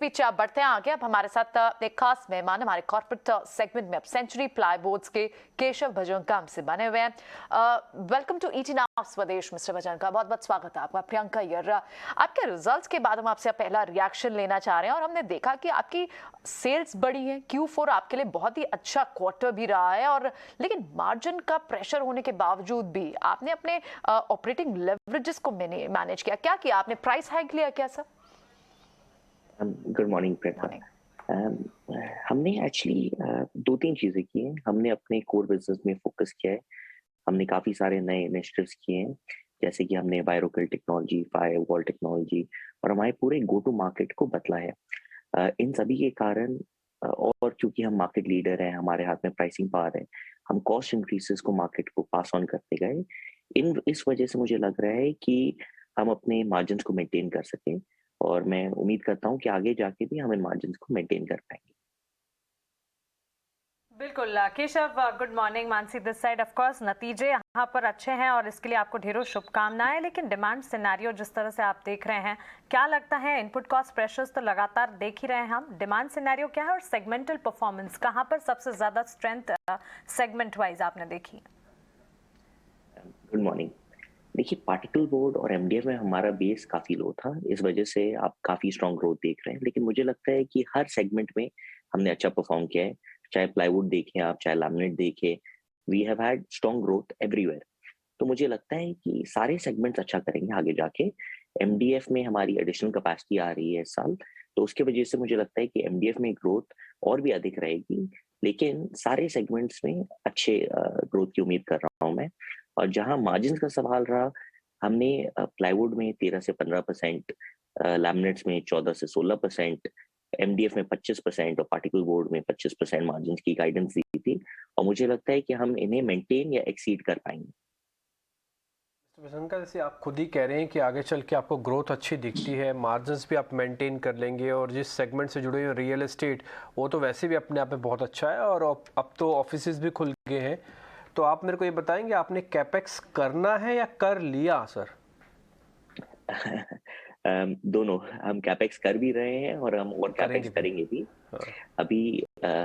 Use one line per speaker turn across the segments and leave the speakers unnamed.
बीच बढ़ते हैं आगे। अब हमारे साथ एक खास मेहमान हमारे कॉर्पोरेट सेगमेंट में अब सेंचुरी प्लाईबोर्ड्स के केशव भजंका हमसे बने हुए हैं। वेलकम टू ईटी नाउ स्वदेश मिस्टर भजंका, बहुत बहुत स्वागत है आपका। प्रियंका यार, आपके रिजल्ट्स के बाद हम आपसे पहला रिएक्शन लेना चाह रहे हैं और हमने देखा कि आपकी सेल्स बढ़ी है। Q4 आपके लिए बहुत ही अच्छा क्वार्टर भी रहा है, और लेकिन मार्जिन का प्रेशर होने के बावजूद भी आपने अपने ऑपरेटिंग लेवरेजेस को मैनेज किया। क्या किया आपने? प्राइस हाइक लिया क्या सर?
Good morning Priyanka. हमने एक्चुअली दो तीन चीजें की हैं। हमने अपने कोर बिजनेस में फोकस किया है। हमने काफी सारे नए इनिशिएटिव्स किए हैं, जैसे कि हमने वायरोकल टेक्नोलॉजी, फायरवॉल टेक्नोलॉजी और हमारे पूरे गो टू मार्केट को बदला है। इन सभी के कारण और क्योंकि हम मार्केट लीडर हैं, हमारे हाथ में प्राइसिंग पावर है, हम कॉस्ट इंक्रीसेस को मार्केट को पास ऑन करते गए। इस वजह से मुझे लग रहा है कि हम अपने मार्जिन्स को मेंटेन कर सकें, और मैं उम्मीद करता हूं कि आगे जाके भी हम इन मार्जिन्स को मेंटेन कर पाएंगे।
बिल्कुल Keshav, good morning. Mansi this side. Of course नतीजे यहाँ पर अच्छे हैं और इसके लिए आपको ढेरों शुभकामनाएं, लेकिन डिमांड सिनेरियो जिस तरह से आप देख रहे हैं, क्या लगता है? इनपुट कॉस्ट प्रेशर्स तो लगातार देख ही रहे हैं हम। डिमांड सिनेरियो क्या है और सेगमेंटल परफॉर्मेंस कहाँ पर सबसे ज्यादा स्ट्रेंथ सेगमेंट वाइज आपने देखी?
Good morning. देखिए, पार्टिकल बोर्ड और एमडीएफ में हमारा बेस काफी लो था, इस वजह से आप काफी स्ट्रॉन्ग ग्रोथ देख रहे हैं। लेकिन मुझे लगता है कि हर सेगमेंट में हमने अच्छा परफॉर्म किया है। चाहे प्लाईवुड देखें आप, चाहे लैमिनेट देखें, we have had strong growth everywhere. तो मुझे लगता है कि सारे सेगमेंट्स अच्छा करेंगे आगे जाके। एमडीएफ में हमारी एडिशनल कैपेसिटी आ रही है इस साल, तो उसके वजह से मुझे लगता है कि एमडीएफ में ग्रोथ और भी अधिक रहेगी। लेकिन सारे सेगमेंट्स में अच्छे ग्रोथ की उम्मीद कर रहा हूँ मैं। और जहां मार्जिन का सवाल रहा, हमने प्लाईवुड में 13 से 15%, लैमिनेट्स में 14 से 16%, एमडीएफ में 25% और पार्टिकल बोर्ड में 25% मार्जिन की गाइडेंस दी थी, और मुझे लगता है कि हम इन्हें मेंटेन या एक्सीड कर पाएंगे।
भजंका, जैसे आप खुद ही कह रहे हैं कि आगे चल के आपको ग्रोथ अच्छी दिखती है, मार्जिन्स भी आप मेंटेन कर लेंगे, और जिस सेगमेंट से जुड़े हुए रियल एस्टेट वो तो वैसे भी अपने आप में बहुत अच्छा है, और अब तो ऑफिसेज भी खुल गए हैं। तो आप मेरे को ये बताएंगे, आपने कैपेक्स करना है या कर लिया सर?
दोनों। हम कैपेक्स कर भी रहे हैं और हम और कैपेक्स
भी
करेंगे भी।
हाँ।
अभी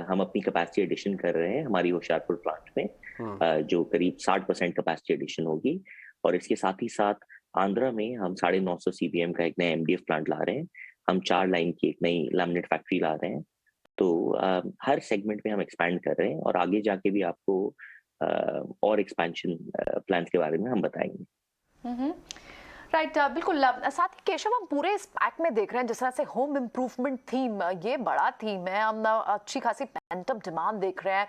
हम अपनी कैपेसिटी एडिशन कर रहे हैं हमारी होशियारपुर प्लांट में, जो करीब 60% कैपेसिटी एडिशन होगी। और इसके साथ ही साथ आंध्रा में हम 950 सीबीएम का एक नया एमडीएफ प्लांट ला रहे हैं। हम 4 लाइन की एक नई लैमिनेट फैक्ट्री ला रहे हैं। तो हर सेगमेंट में हम एक्सपैंड कर रहे हैं, और आगे जाके भी आपको और एक्सपेंशन प्लान्स के बारे में हम बताएंगे।
राइट, बिल्कुल। साथ ही केशव, हम पूरे इस पैक में देख रहे हैं जिस तरह से होम इम्प्रूवमेंट थीम, ये बड़ा थीम है। हम अच्छी खासी पेंटअप डिमांड देख रहे हैं,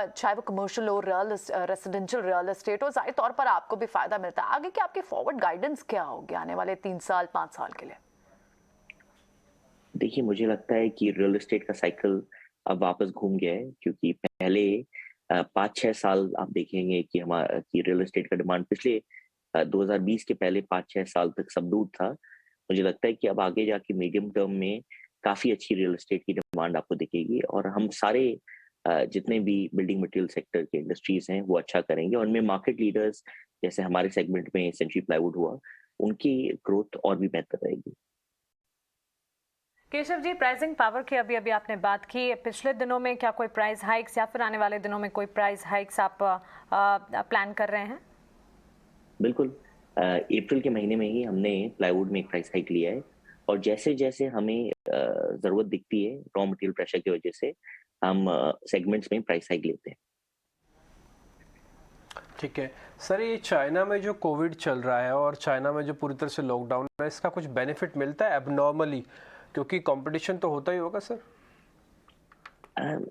चाहे वो कमर्शियल हो, रेसिडेंशियल रियल एस्टेट हो। जाहिर तौर पर आपको भी फायदा मिलता है। आगे की आपकी फॉरवर्ड गाइडेंस क्या होगी आने वाले 3 साल 5 साल के लिए?
देखिए, मुझे लगता है कि रियल एस्टेट का साइकिल अब वापस घूम गया है, क्योंकि पहले 5-6 साल आप देखेंगे कि हमारा कि रियल एस्टेट का डिमांड पिछले 2020 के पहले 5-6 साल तक सबडूड था। मुझे लगता है कि अब आगे जाके मीडियम टर्म में काफी अच्छी रियल एस्टेट की डिमांड आपको दिखेगी, और हम सारे जितने भी बिल्डिंग मटेरियल सेक्टर के इंडस्ट्रीज हैं वो अच्छा करेंगे, और उनमें मार्केट लीडर्स जैसे हमारे सेगमेंट में सेंचुरी प्लाईवुड हुआ, उनकी ग्रोथ और भी बेहतर रहेगी।
केशव जी, प्राइसिंग पावर की अभी अभी आपने बात की। पिछले दिनों में क्या कोई प्राइस हाइक्स या फिर आने वाले दिनों में कोई प्राइस हाइक्स आप प्लान कर रहे हैं?
बिल्कुल। अप्रैल के महीने में ही हमने प्लाईवुड में एक प्राइस हाइक लिया है, और जैसे जैसे हमें जरूरत दिखती है रॉ मटेरियल प्रेशर की वजह से, हम सेगमेंट्स में प्राइस हाइक लेते हैं।
ठीक है सर, ये चाइना में जो कोविड चल रहा है और चाइना में जो पूरी तरह से लॉकडाउन है, इसका कुछ बेनिफिट मिलता है एबनॉर्मली? क्योंकि कंपटीशन तो होता ही होगा सर।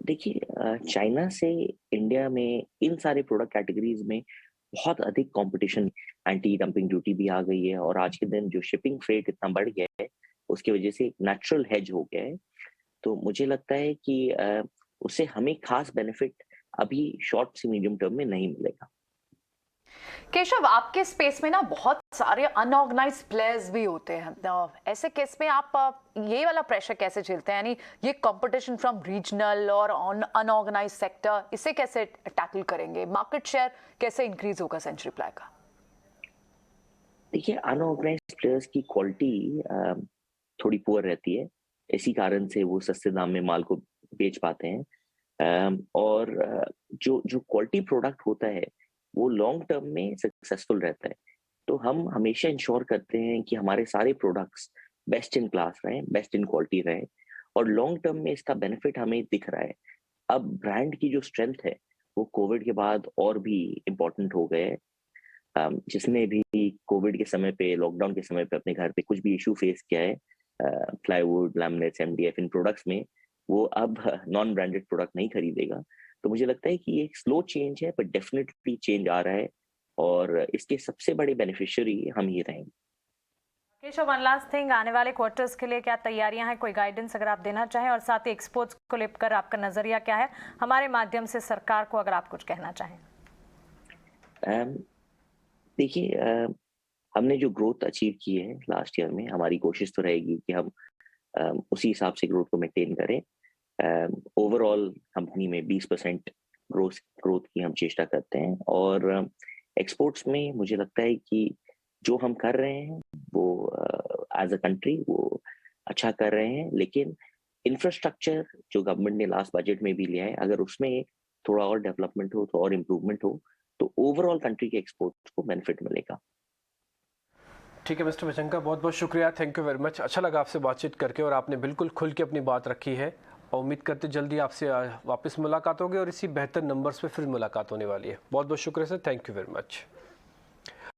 देखिए, चाइना से इंडिया में इन सारे प्रोडक्ट कैटेगरीज में बहुत अधिक कंपटीशन, एंटी डंपिंग ड्यूटी भी आ गई है, और आज के दिन जो शिपिंग फ्रेट इतना बढ़ गया है, उसकी वजह से एक नेचुरल हेज हो गया है। तो मुझे लगता है कि उससे हमें खास बेनिफिट अभी शॉर्ट से मीडियम टर्म में नहीं मिलेगा।
केशव, आपके स्पेस में ना बहुत सारे अनऑर्गेनाइज्ड प्लेयर्स भी होते हैं। ऐसे केस में आप ये वाला प्रेशर कैसे झेलते हैं? यानी ये कंपटीशन फ्रॉम रीजनल और अनऑर्गेनाइज्ड सेक्टर, इसे कैसे टैकल करेंगे? मार्केट शेयर कैसे इंक्रीज होगा सेंचुरी प्लाई का?
देखिए, अनऑर्गेनाइज्ड प्लेयर्स की क्वालिटी थोड़ी पुअर रहती है, इसी कारण से वो सस्ते दाम में माल को बेच पाते हैं। और जो जो क्वालिटी प्रोडक्ट होता है वो लॉन्ग टर्म में सक्सेसफुल रहता है। तो हम हमेशा इंश्योर करते हैं कि हमारे सारे प्रोडक्ट्स बेस्ट इन क्लास रहें, बेस्ट इन क्वालिटी रहें, और लॉन्ग टर्म में इसका बेनिफिट हमें दिख रहा है। अब ब्रांड की जो स्ट्रेंथ है वो कोविड के बाद और भी इम्पोर्टेंट हो गए। जिसने भी कोविड के समय पे, लॉकडाउन के समय पे अपने घर पे कुछ भी इशू फेस किया है प्लाईवुड, लैमिनेट्स, एमडीएफ इन प्रोडक्ट्स में, वो अब नॉन ब्रांडेड प्रोडक्ट नहीं खरीदेगा। तो मुझे लगता है कि ये एक स्लो चेंज है, पर डेफिनेटली चेंज आ रहा है, और इसके सबसे बड़े बेनिफिशियरी हम ही रहेंगे।
केशव, वन लास्ट थिंग, आने वाले क्वार्टर्स के लिए क्या तैयारियां हैं, कोई गाइडेंस अगर आप देना चाहें, और साथ ही एक्सपोर्ट्स को लेकर आपका नजरिया क्या है हमारे माध्यम से सरकार को, अगर आप कुछ कहना चाहें।
देखिए, हमने जो ग्रोथ अचीव की है लास्ट ईयर में, हमारी कोशिश तो रहेगी कि हम उसी हिसाब से ग्रोथ को मेंटेन करें। ओवरऑल कंपनी में 20% ग्रोथ की हम चेष्टा करते हैं, और एक्सपोर्ट्स में मुझे लगता है कि जो हम कर रहे हैं वो एज अ कंट्री वो अच्छा कर रहे हैं, लेकिन इंफ्रास्ट्रक्चर जो गवर्नमेंट ने लास्ट बजट में भी लिया है, अगर उसमें थोड़ा और डेवलपमेंट हो, तो और इम्प्रूवमेंट हो, तो ओवरऑल कंट्री के एक्सपोर्ट्स को बेनिफिट मिलेगा।
ठीक है मिस्टर भजंका, बहुत बहुत शुक्रिया, थैंक यू वेरी मच। अच्छा लगा आपसे बातचीत करके, और आपने बिल्कुल खुल के अपनी बात रखी है, और उम्मीद करते जल्दी आपसे वापस मुलाकात होगी और इसी बेहतर नंबर्स पे फिर मुलाकात होने वाली है। बहुत बहुत शुक्रिया sir, thank you very much.